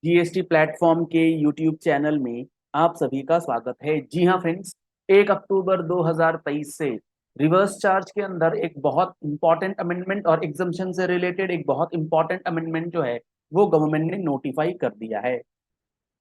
GST platform के YouTube channel में आप सभी का स्वागत है। जी हाँ फ्रेंड्स, 1 अक्टूबर 2023 से रिवर्स चार्ज के अंदर एक बहुत इंपॉर्टेंट अमेंडमेंट और एग्जम्पशन से रिलेटेड एक बहुत इंपॉर्टेंट अमेंडमेंट जो है वो गवर्नमेंट ने नोटिफाई कर दिया है।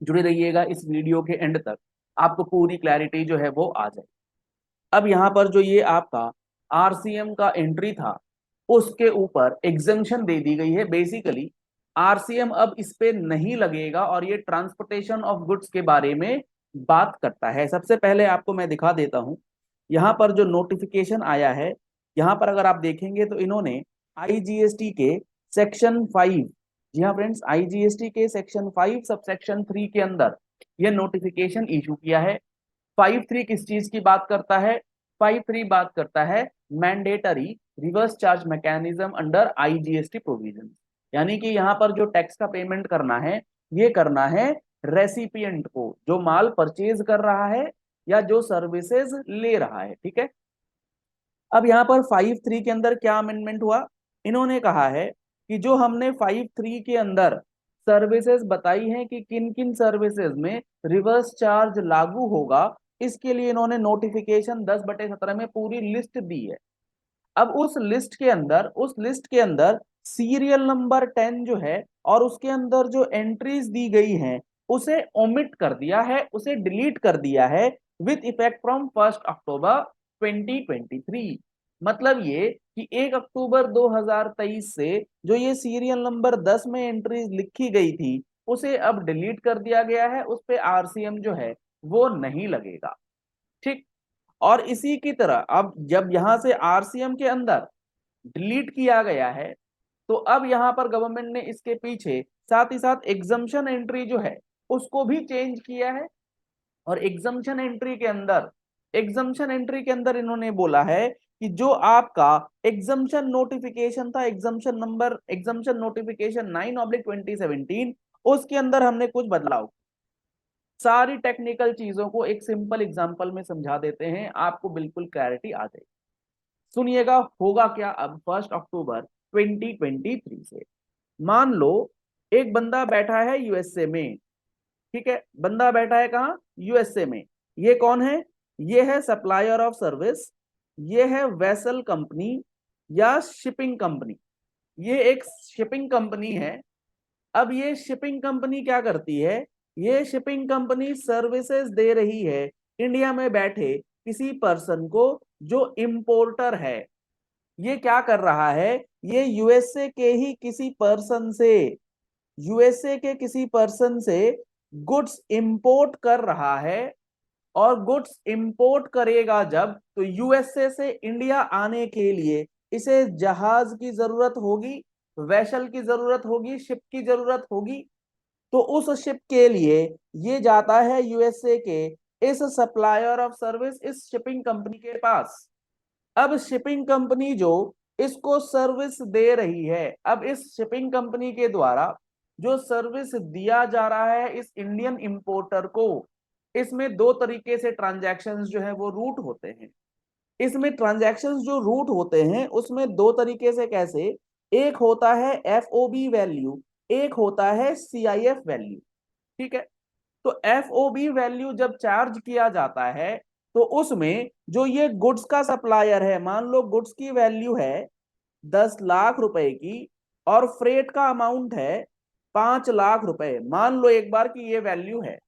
जुड़े रहिएगा इस वीडियो के एंड तक, आपको पूरी क्लैरिटी जो है वो आ जाए। अब यहाँ पर जो ये आपका आरसीएम का एंट्री था उसके ऊपर एग्जम्पशन दे दी गई है। बेसिकली आरसीएम अब इस पे नहीं लगेगा और ये ट्रांसपोर्टेशन ऑफ गुड्स के बारे में बात करता है। सबसे पहले आपको मैं दिखा देता हूं, यहाँ पर जो नोटिफिकेशन आया है, यहाँ पर अगर आप देखेंगे तो इन्होंने आईजीएसटी के सेक्शन 5, जी हाँ फ्रेंड्स, आईजीएसटी के सेक्शन 5 सब सेक्शन 3 के अंदर ये नोटिफिकेशन इशू किया है। 5.3 किस चीज की बात करता है? 5.3 बात करता है mandatory reverse charge mechanism under IGST provision, यानी कि यहाँ पर जो टैक्स का पेमेंट करना है ये करना है रेसिपिएंट को, जो माल परचेज कर रहा है या जो सर्विसेज ले रहा है। ठीक है, अब यहाँ पर 5.3 के अंदर क्या अमेंडमेंट हुआ? इन्होंने कहा है कि जो हमने 5.3 के अंदर सर्विसेज बताई हैं कि किन किन सर्विसेज में रिवर्स चार्ज लागू होगा, इसके लिए इन्होंने नोटिफिकेशन 10/17 में पूरी लिस्ट दी है। अब उस लिस्ट के अंदर सीरियल नंबर 10 जो है और उसके अंदर जो एंट्रीज दी गई हैं उसे ओमिट कर दिया है, उसे डिलीट कर दिया है विथ इफेक्ट फ्रॉम 1 अक्टूबर 2023। मतलब ये कि 1 अक्टूबर 2023 से जो ये सीरियल नंबर 10 में एंट्रीज लिखी गई थी उसे अब डिलीट कर दिया गया है, उस पे आरसीएम जो है वो नहीं लगेगा। ठीक, और इसी की तरह अब जब यहां से आरसीएम के अंदर डिलीट किया गया है तो अब यहां पर गवर्नमेंट ने इसके पीछे साथ ही साथ एग्जम्पशन एंट्री जो है उसको भी चेंज किया है। और एग्जम्पशन एंट्री के अंदर इन्होंने बोला है कि जो आपका एग्जम्पशन नोटिफिकेशन था, एग्जम्पशन नोटिफिकेशन 9/2017, उसके अंदर हमने कुछ बदलाव, सारी टेक्निकल चीजों को एक सिंपल एग्जांपल में समझा देते हैं, आपको बिल्कुल क्लैरिटी आ जाएगी। सुनिएगा होगा क्या अब 1 अक्टूबर 2023 से। मान लो एक बंदा बैठा है यूएसए में। ठीक है, बंदा बैठा है कहाँ? यूएसए में। ये कौन है? ये है सप्लायर ऑफ सर्विस, ये है वेसल कंपनी या शिपिंग कंपनी। ये एक शिपिंग कंपनी है। अब ये शिपिंग कंपनी क्या करती है? ये शिपिंग कंपनी सर्विसेज दे रही है इंडिया में बैठे किसी पर्सन को जो इंपोर्टर है। ये क्या कर रहा है? ये यूएसए के किसी पर्सन से गुड्स इंपोर्ट कर रहा है। और गुड्स इंपोर्ट करेगा जब, तो यूएसए से इंडिया आने के लिए इसे जहाज की जरूरत होगी, वेसल की जरूरत होगी, शिप की जरूरत होगी। तो उस शिप के लिए ये जाता है यूएसए के इस सप्लायर ऑफ सर्विस, इस शिपिंग कंपनी के पास। अब शिपिंग कंपनी जो इसको सर्विस दे रही है, अब इस शिपिंग कंपनी के द्वारा जो सर्विस दिया जा रहा है इस इंडियन इंपोर्टर को, इसमें दो तरीके से ट्रांजैक्शंस जो है वो रूट होते हैं। इसमें ट्रांजैक्शंस जो रूट होते हैं उसमें दो तरीके से, कैसे? एक होता है एफओबी वैल्यू, एक होता है सीआईएफ वैल्यू। ठीक है, तो एफओबी वैल्यू जब चार्ज किया जाता है तो उसमें जो ये गुड्स का सप्लायर है, मान लो गुड्स की वैल्यू है 10 लाख रुपए की और फ्रेट का अमाउंट है 5 लाख रुपए, मान लो एक बार की ये वैल्यू है।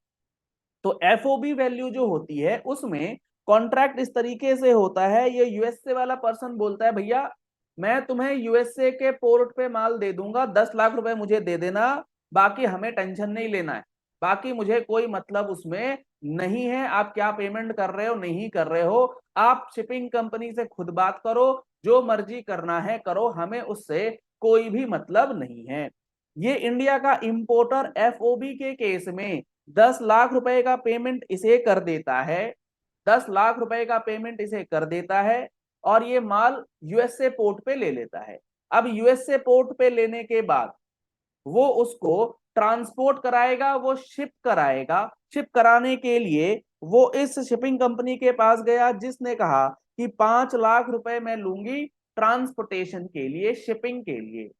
तो एफओबी वैल्यू जो होती है उसमें कॉन्ट्रैक्ट इस तरीके से होता है, ये यूएसए वाला पर्सन बोलता है भैया मैं तुम्हें यूएसए के पोर्ट पे माल दे दूंगा, 10 लाख रुपए मुझे दे देना, बाकी हमें टेंशन नहीं लेना है, बाकी मुझे कोई मतलब उसमें नहीं है, आप क्या पेमेंट कर रहे हो नहीं कर रहे हो, आप शिपिंग कंपनी से खुद बात करो, जो मर्जी करना है करो, हमें उससे कोई भी मतलब नहीं है। ये इंडिया का इंपोर्टर एफओबी के केस में 10 लाख रुपए का पेमेंट इसे कर देता है, 10 लाख रुपए का पेमेंट इसे कर देता है और ये माल यूएसए पोर्ट पे ले लेता है। अब यूएसए पोर्ट पे लेने के बाद वो उसको ट्रांसपोर्ट कराएगा, वो शिप कराएगा। शिप कराने के लिए वो इस शिपिंग कंपनी के पास गया जिसने कहा कि 5 लाख रुपए मैं लूंगी ट्रांसपोर्टेशन के लिए, शिपिंग के लिए।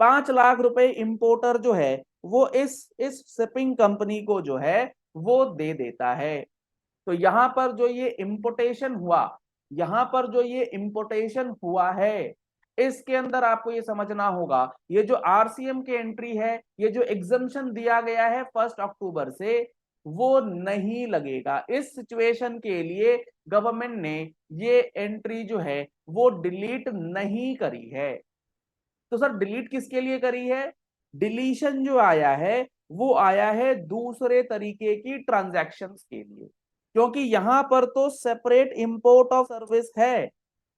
5 लाख रुपए इंपोर्टर जो है वो इस शिपिंग कंपनी को जो है वो दे देता है। तो यहां पर जो ये इंपोर्टेशन हुआ, यहां पर जो ये इंपोर्टेशन हुआ है, इसके अंदर आपको ये समझना होगा, ये जो आरसीएम की एंट्री है, ये जो एग्जम्पशन दिया गया है 1 अक्टूबर से, वो नहीं लगेगा। इस सिचुएशन के लिए गवर्नमेंट ने ये एंट्री जो है वो डिलीट नहीं करी है। तो सर डिलीट किसके लिए करी है? डिलीशन जो आया है वो आया है दूसरे तरीके की ट्रांजैक्शंस के लिए, क्योंकि यहां पर तो सेपरेट इंपोर्ट ऑफ सर्विस है।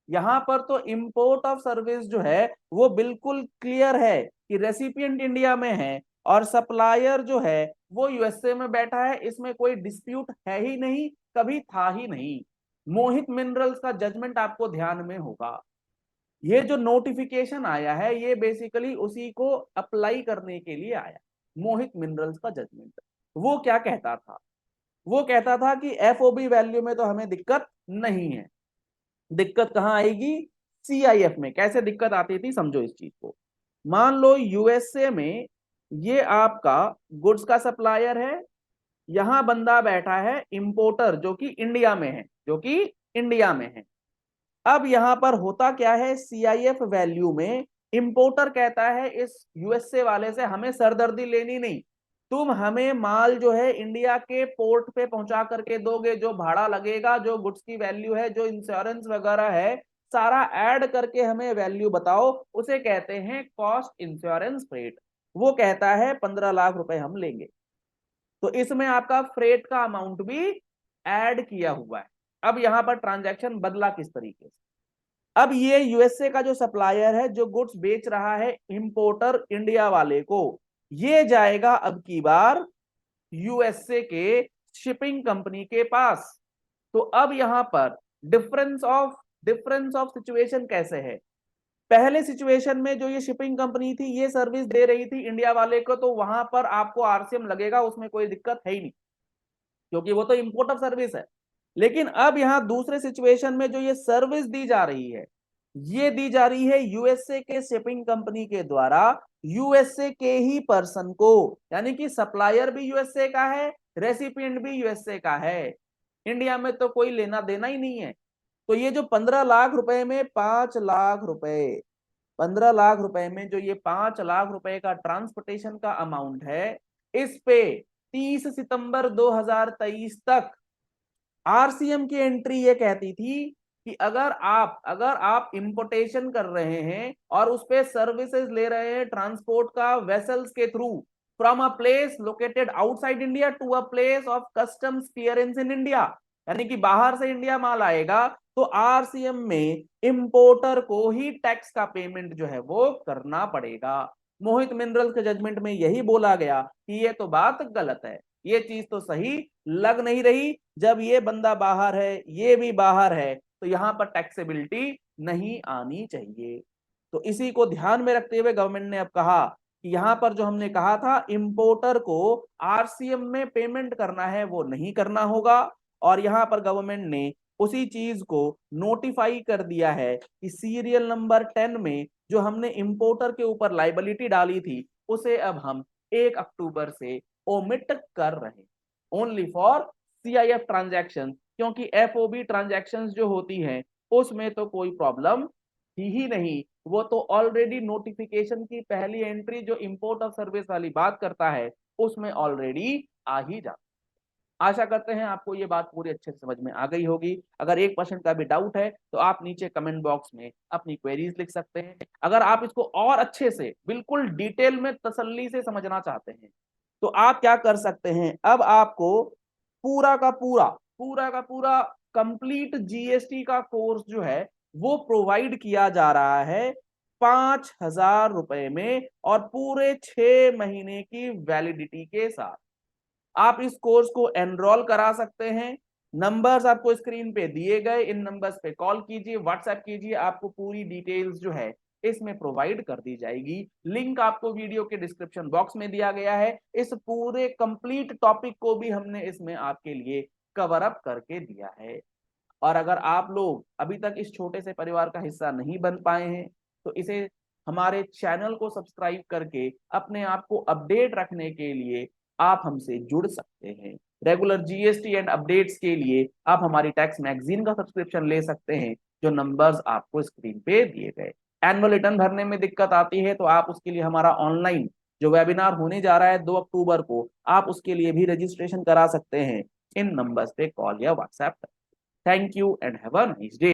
यहां पर तो इंपोर्ट ऑफ सर्विस जो है वो बिल्कुल क्लियर है कि रेसिपिएंट इंडिया में है और सप्लायर जो है वो यूएसए में बैठा है। इसमें कोई डिस्प्यूट है ही नहीं, कभी था ही नहीं। मोहित मिनरल्स का जजमेंट आपको ध्यान में होगा। ये जो नोटिफिकेशन आया है ये बेसिकली उसी को अप्लाई करने के लिए आया। मोहित मिनरल्स का जजमेंट वो क्या कहता था? वो कहता था कि एफओबी वैल्यू में तो हमें दिक्कत नहीं है। दिक्कत कहां आएगी? सीआईएफ में। कैसे दिक्कत आती थी समझो इस चीज को। मान लो यूएसए में ये आपका गुड्स का सप्लायर है, यहां बंदा बैठा है इंपोर्टर जो कि इंडिया में है, जो कि इंडिया में है। अब यहां पर होता क्या है, सीआईएफ वैल्यू में इंपोर्टर कहता है इस यूएसए वाले से हमें सरदर्दी लेनी नहीं, तुम हमें माल जो है इंडिया के पोर्ट पे पहुंचा करके दोगे, जो भाड़ा लगेगा, जो गुड्स की वैल्यू है, जो इंश्योरेंस वगैरह है, सारा ऐड करके हमें वैल्यू बताओ। उसे कहते हैं कॉस्ट इंश्योरेंस फ्रेट। वो कहता है 15 लाख रुपए हम लेंगे। तो इसमें आपका फ्रेट का अमाउंट भी ऐड किया हुआ है। अब यहां पर ट्रांजैक्शन बदला किस तरीके से? अब ये यूएसए का जो सप्लायर है जो गुड्स बेच रहा है इंपोर्टर इंडिया वाले को, ये जाएगा अब की बार यूएसए के शिपिंग कंपनी के पास। तो अब यहां पर डिफरेंस ऑफ सिचुएशन कैसे है? पहले सिचुएशन में जो ये शिपिंग कंपनी थी ये सर्विस दे रही थी इंडिया वाले को, तो वहां पर आपको आरसीएम लगेगा, उसमें कोई दिक्कत है ही नहीं, क्योंकि वो तो इंपोर्ट ऑफ सर्विस है। लेकिन अब यहां दूसरे सिचुएशन में जो ये सर्विस दी जा रही है, ये दी जा रही है यूएसए के शिपिंग कंपनी के द्वारा यूएसए के ही पर्सन को, यानी कि सप्लायर भी यूएसए का है, रेसिपिएंट भी यूएसए का है। इंडिया में तो कोई लेना देना ही नहीं है। तो ये जो 15 लाख रुपए में 5 लाख रुपए, 15 लाख रुपए में जो ये 5 लाख रुपए का ट्रांसपोर्टेशन का अमाउंट है, इस पे 30 सितंबर 2023 तक आरसीएम की एंट्री ये कहती थी कि अगर आप इंपोर्टेशन कर रहे हैं और उस पे सर्विसेज ले रहे हैं ट्रांसपोर्ट का वेसल्स के through from a place located outside India to a place of customs clearance in India, यानी कि बाहर से इंडिया माल आएगा तो आरसीएम में इंपोर्टर को ही टैक्स का पेमेंट जो है वो करना पड़ेगा। मोहित मिनरल्स के जजमेंट में यही बोला गया कि ये तो बात गलत है, ये चीज तो सही लग नहीं रही। जब ये बंदा बाहर है, ये भी बाहर है, तो यहां पर टैक्सेबिलिटी नहीं आनी चाहिए। तो इसी को ध्यान में रखते हुए गवर्नमेंट ने अब कहा कि यहां पर जो हमने कहा था इंपोर्टर को आरसीएम में पेमेंट करना है वो नहीं करना होगा, और यहां पर गवर्नमेंट ने उसी चीज को नोटिफाई कर दिया है कि सीरियल नंबर 10 में जो हमने इंपोर्टर के ऊपर लाइबिलिटी डाली थी उसे अब हम 1 अक्टूबर से ओमिट कर रहे हैं, ओनली फॉर सीआईएफ ट्रांजैक्शन, क्योंकि एफओबी ट्रांजैक्शंस जो होती हैं उसमें तो कोई प्रॉब्लम थी ही नहीं। वो तो ऑलरेडी नोटिफिकेशन की पहली एंट्री जो इंपोर्ट ऑफ सर्विस वाली बात करता है उसमें ऑलरेडी आ ही जाता। आशा करते हैं आपको ये बात पूरी अच्छे से समझ में आ गई होगी। अगर 1% का भी डाउट है तो आप नीचे कमेंट बॉक्स में अपनी क्वेरीज लिख सकते हैं। अगर आप इसको और अच्छे से बिल्कुल डिटेल में तसल्ली से समझना चाहते हैं तो आप क्या कर सकते हैं, अब आपको पूरा का पूरा कंप्लीट जीएसटी का कोर्स जो है वो प्रोवाइड किया जा रहा है 5,000 रुपए में और पूरे 6 महीने की वैलिडिटी के साथ। आप इस कोर्स को एनरोल करा सकते हैं। नंबर्स आपको स्क्रीन पे दिए गए, इन नंबर्स पे कॉल कीजिए, व्हाट्सएप कीजिए, आपको पूरी डिटेल्स जो है इसमें प्रोवाइड कर दी जाएगी। लिंक आपको वीडियो के डिस्क्रिप्शन बॉक्स में दिया गया है। इस पूरे कंप्लीट टॉपिक को भी हमने इसमें आपके लिए कवर अप करके दिया है। और अगर आप लोग अभी तक इस छोटे से परिवार का हिस्सा नहीं बन पाए हैं तो इसे हमारे चैनल को सब्सक्राइब करके अपने आप को अपडेट रखने के लिए आप हमसे जुड़ सकते हैं। रेगुलर जीएसटी एंड अपडेट्स के लिए आप हमारी टैक्स मैगजीन का सब्सक्रिप्शन ले सकते हैं, जो नंबर्स आपको स्क्रीन पे दिए गए। एनुअल रिटर्न भरने में दिक्कत आती है तो आप उसके लिए हमारा ऑनलाइन जो वेबिनार होने जा रहा है 2 अक्टूबर को, आप उसके लिए भी रजिस्ट्रेशन करा सकते हैं इन नंबर्स पे कॉल या WhatsApp. Thank you and have a nice day.